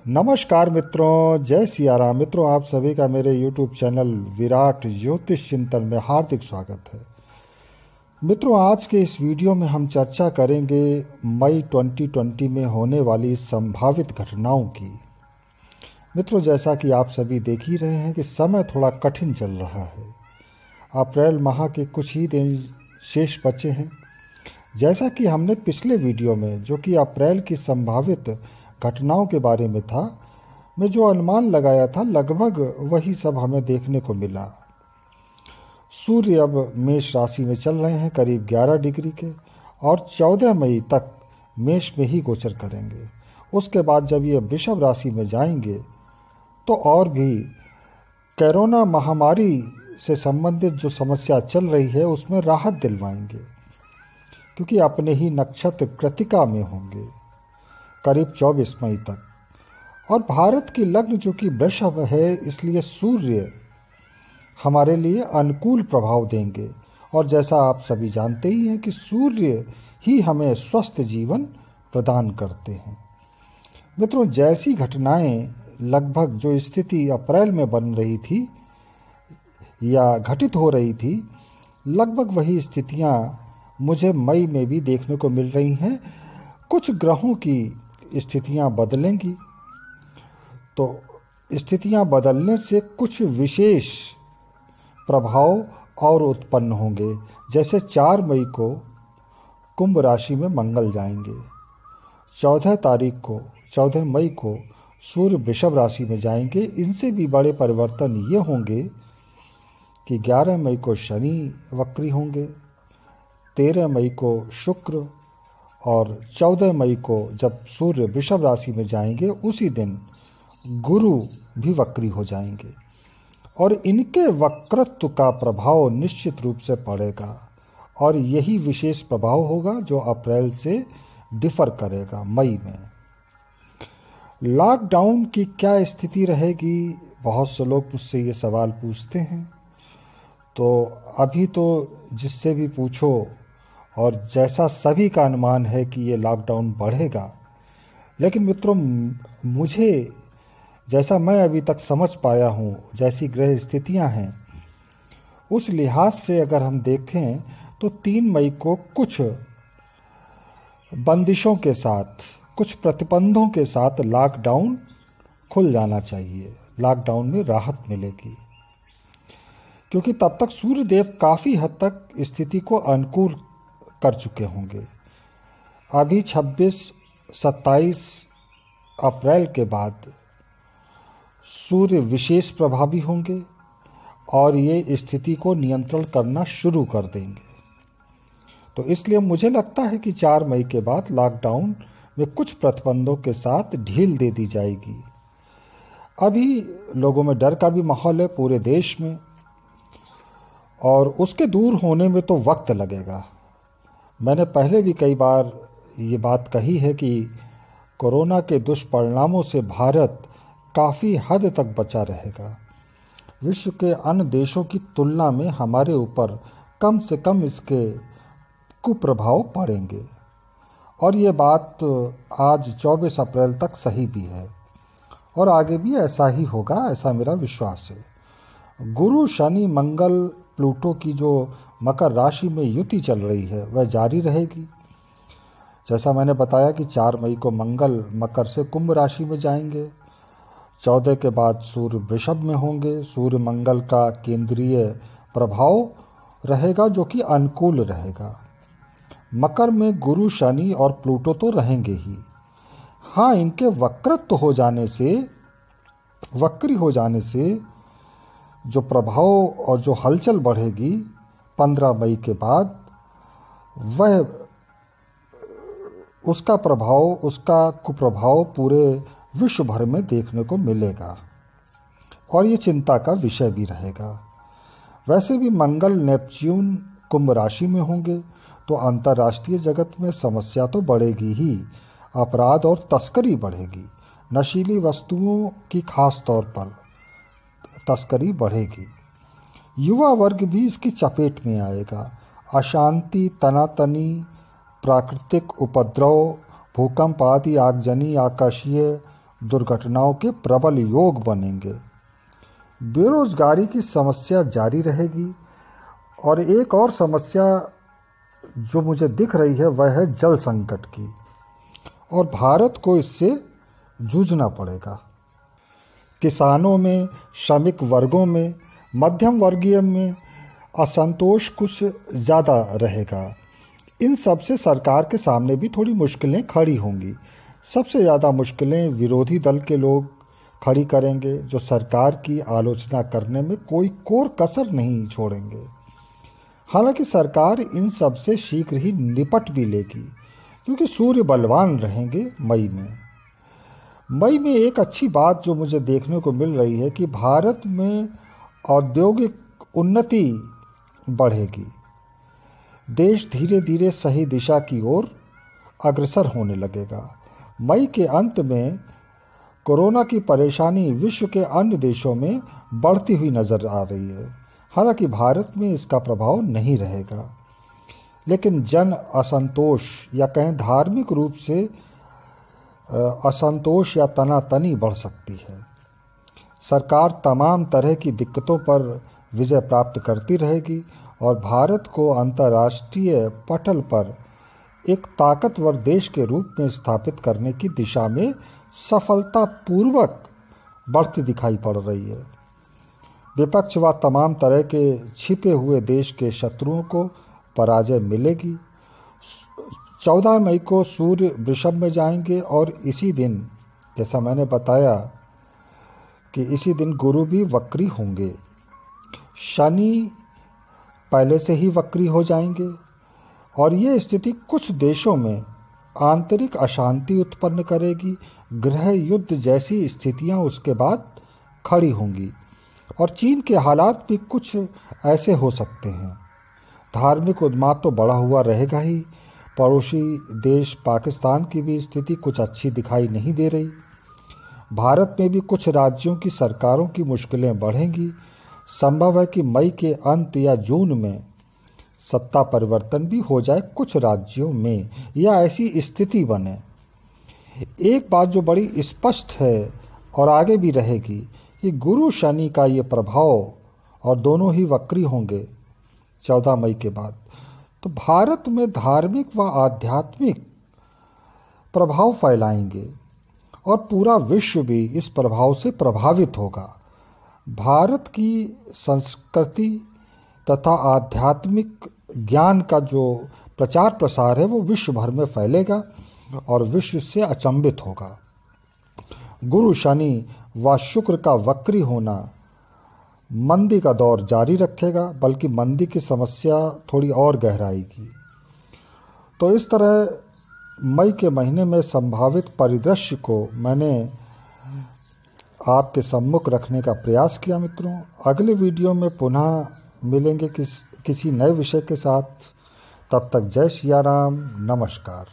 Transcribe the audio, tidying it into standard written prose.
नमस्कार मित्रों, जय सिया राम। मित्रों, आप सभी का मेरे YouTube चैनल विराट ज्योतिष चिंतन में हार्दिक स्वागत है। मित्रों, आज के इस वीडियो में हम चर्चा करेंगे मई 2020 में होने वाली संभावित घटनाओं की। मित्रों, जैसा कि आप सभी देख ही रहे हैं कि समय थोड़ा कठिन चल रहा है। अप्रैल माह के कुछ ही दिन शेष बचे हैं। जैसा कि हमने पिछले वीडियो में, जो कि अप्रैल की संभावित घटनाओं के बारे में था, मैं जो अनुमान लगाया था लगभग वही सब हमें देखने को मिला। सूर्य अब मेष राशि में चल रहे हैं करीब 11 डिग्री के, और 14 मई तक मेष में ही गोचर करेंगे। उसके बाद जब ये वृषभ राशि में जाएंगे तो और भी कोरोना महामारी से संबंधित जो समस्या चल रही है उसमें राहत दिलवाएंगे, क्योंकि अपने ही नक्षत्र कृतिका में होंगे करीब 24 मई तक। और भारत की लग्न जो कि वृषभ है, इसलिए सूर्य हमारे लिए अनुकूल प्रभाव देंगे। और जैसा आप सभी जानते ही हैं कि सूर्य ही हमें स्वस्थ जीवन प्रदान करते हैं। मित्रों, जैसी घटनाएं लगभग जो स्थिति अप्रैल में बन रही थी या घटित हो रही थी, लगभग वही स्थितियां मुझे मई में भी देखने को मिल रही हैं। कुछ ग्रहों की स्थितियां बदलेंगी, तो स्थितियां बदलने से कुछ विशेष प्रभाव और उत्पन्न होंगे। जैसे 4 मई को कुंभ राशि में मंगल जाएंगे, 14 मई को सूर्य वृषभ राशि में जाएंगे। इनसे भी बड़े परिवर्तन ये होंगे कि 11 मई को शनि वक्री होंगे, 13 मई को शुक्र, और 14 मई को जब सूर्य वृषभ राशि में जाएंगे उसी दिन गुरु भी वक्री हो जाएंगे। और इनके वक्रत्व का प्रभाव निश्चित रूप से पड़ेगा, और यही विशेष प्रभाव होगा जो अप्रैल से डिफर करेगा मई में। लॉकडाउन की क्या स्थिति रहेगी, बहुत से लोग मुझसे ये सवाल पूछते हैं। तो अभी तो जिससे भी पूछो, और जैसा सभी का अनुमान है कि ये लॉकडाउन बढ़ेगा, लेकिन मित्रों मुझे जैसा मैं अभी तक समझ पाया हूँ, जैसी ग्रह स्थितियाँ हैं, उस लिहाज से अगर हम देखें तो 3 मई को कुछ बंदिशों के साथ, कुछ प्रतिबंधों के साथ लॉकडाउन खुल जाना चाहिए। लॉकडाउन में राहत मिलेगी, क्योंकि तब तक सूर्यदेव काफ़ी हद तक स्थिति को अनुकूल कर चुके होंगे। अभी 26-27 अप्रैल के बाद सूर्य विशेष प्रभावी होंगे और ये स्थिति को नियंत्रण करना शुरू कर देंगे। तो इसलिए मुझे लगता है कि 4 मई के बाद लॉकडाउन में कुछ प्रतिबंधों के साथ ढील दे दी जाएगी। अभी लोगों में डर का भी माहौल है पूरे देश में, और उसके दूर होने में तो वक्त लगेगा। मैंने पहले भी कई बार ये बात कही है कि कोरोना के दुष्परिणामों से भारत काफ़ी हद तक बचा रहेगा। विश्व के अन्य देशों की तुलना में हमारे ऊपर कम से कम इसके कुप्रभाव पड़ेंगे, और ये बात आज 24 अप्रैल तक सही भी है, और आगे भी ऐसा ही होगा, ऐसा मेरा विश्वास है। गुरु, शनि, मंगल, प्लूटो की जो मकर राशि में युति चल रही है वह जारी रहेगी। जैसा मैंने बताया कि 4 मई को मंगल मकर से कुंभ राशि में जाएंगे, 14 के बाद सूर्य वृषभ में होंगे। सूर्य मंगल का केंद्रीय प्रभाव रहेगा जो कि अनुकूल रहेगा। मकर में गुरु, शनि और प्लूटो तो रहेंगे ही। हाँ, इनके वक्री हो जाने से जो प्रभाव और जो हलचल बढ़ेगी 15 मई के बाद, वह उसका कुप्रभाव पूरे विश्व भर में देखने को मिलेगा, और ये चिंता का विषय भी रहेगा। वैसे भी मंगल, नेपच्यून कुंभ राशि में होंगे तो अंतर्राष्ट्रीय जगत में समस्या तो बढ़ेगी ही, अपराध और तस्करी बढ़ेगी। नशीली वस्तुओं की खास तौर पर तस्करी बढ़ेगी। युवा वर्ग भी इसकी चपेट में आएगा। अशांति, तनातनी, प्राकृतिक उपद्रव, भूकंप आदि, आगजनी, आकाशीय दुर्घटनाओं के प्रबल योग बनेंगे। बेरोजगारी की समस्या जारी रहेगी और एक और समस्या जो मुझे दिख रही है वह है जल संकट की, और भारत को इससे जूझना पड़ेगा। किसानों में, श्रमिक वर्गों में, मध्यम वर्गीय में असंतोष कुछ ज़्यादा रहेगा। इन सब से सरकार के सामने भी थोड़ी मुश्किलें खड़ी होंगी। सबसे ज़्यादा मुश्किलें विरोधी दल के लोग खड़ी करेंगे, जो सरकार की आलोचना करने में कोई कोर कसर नहीं छोड़ेंगे। हालांकि सरकार इन सब से शीघ्र ही निपट भी लेगी, क्योंकि सूर्य बलवान रहेंगे मई में एक अच्छी बात जो मुझे देखने को मिल रही है कि भारत में औद्योगिक उन्नति बढ़ेगी। देश धीरे धीरे सही दिशा की ओर अग्रसर होने लगेगा। मई के अंत में कोरोना की परेशानी विश्व के अन्य देशों में बढ़ती हुई नजर आ रही है। हालांकि भारत में इसका प्रभाव नहीं रहेगा, लेकिन जन असंतोष या कहें धार्मिक रूप से असंतोष या तनातनी बढ़ सकती है। सरकार तमाम तरह की दिक्कतों पर विजय प्राप्त करती रहेगी और भारत को अंतर्राष्ट्रीय पटल पर एक ताकतवर देश के रूप में स्थापित करने की दिशा में सफलतापूर्वक बढ़ती दिखाई पड़ रही है। विपक्ष व तमाम तरह के छिपे हुए देश के शत्रुओं को पराजय मिलेगी। 14 मई को सूर्य वृषभ में जाएंगे और इसी दिन, जैसा मैंने बताया कि इसी दिन गुरु भी वक्री होंगे। शनि पहले से ही वक्री हो जाएंगे और ये स्थिति कुछ देशों में आंतरिक अशांति उत्पन्न करेगी। गृह युद्ध जैसी स्थितियां उसके बाद खड़ी होंगी और चीन के हालात भी कुछ ऐसे हो सकते हैं। धार्मिक उन्माद तो बढ़ा हुआ रहेगा ही। पड़ोसी देश पाकिस्तान की भी स्थिति कुछ अच्छी दिखाई नहीं दे रही। भारत में भी कुछ राज्यों की सरकारों की मुश्किलें बढ़ेंगी। संभव है कि मई के अंत या जून में सत्ता परिवर्तन भी हो जाए कुछ राज्यों में, या ऐसी स्थिति बने। एक बात जो बड़ी स्पष्ट है और आगे भी रहेगी कि गुरु शनि का ये प्रभाव, और दोनों ही वक्री होंगे 14 मई के बाद, तो भारत में धार्मिक व आध्यात्मिक प्रभाव फैलाएंगे और पूरा विश्व भी इस प्रभाव से प्रभावित होगा। भारत की संस्कृति तथा आध्यात्मिक ज्ञान का जो प्रचार प्रसार है वो विश्व भर में फैलेगा और विश्व से अचंभित होगा। गुरु शनि व शुक्र का वक्री होना मंदी का दौर जारी रखेगा, बल्कि मंदी की समस्या थोड़ी और गहराएगी। तो इस तरह मई के महीने में संभावित परिदृश्य को मैंने आपके सम्मुख रखने का प्रयास किया। मित्रों, अगले वीडियो में पुनः मिलेंगे किसी नए विषय के साथ। तब तक जय सिया राम, नमस्कार।